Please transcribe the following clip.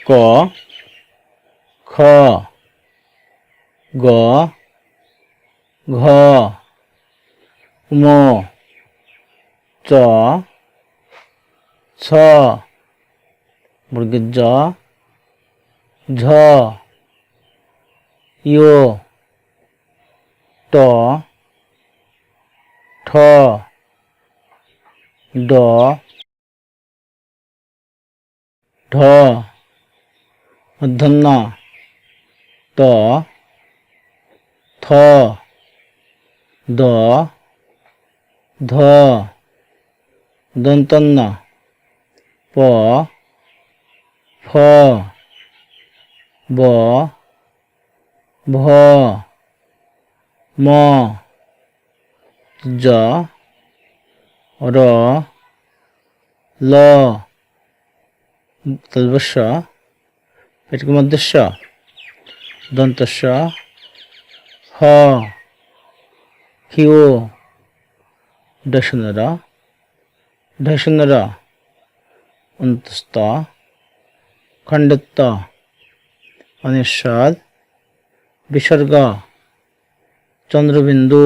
ক খ গ ঘ ঙ চ ছ বর্গের জ ঝ ইয় ট ঠ ড ঢ মূর্ধন্য ট থ দ ধ দন্তন্য প ফ ব ভ ম জ র ল তালবস্য পেটক মধ্যস্য দন্তস্য হ হিও ডশনর ঢশনর অন্তস্থ খণ্ডত্ব অনিশ্বর বিসর্গ চন্দ্রবিন্দু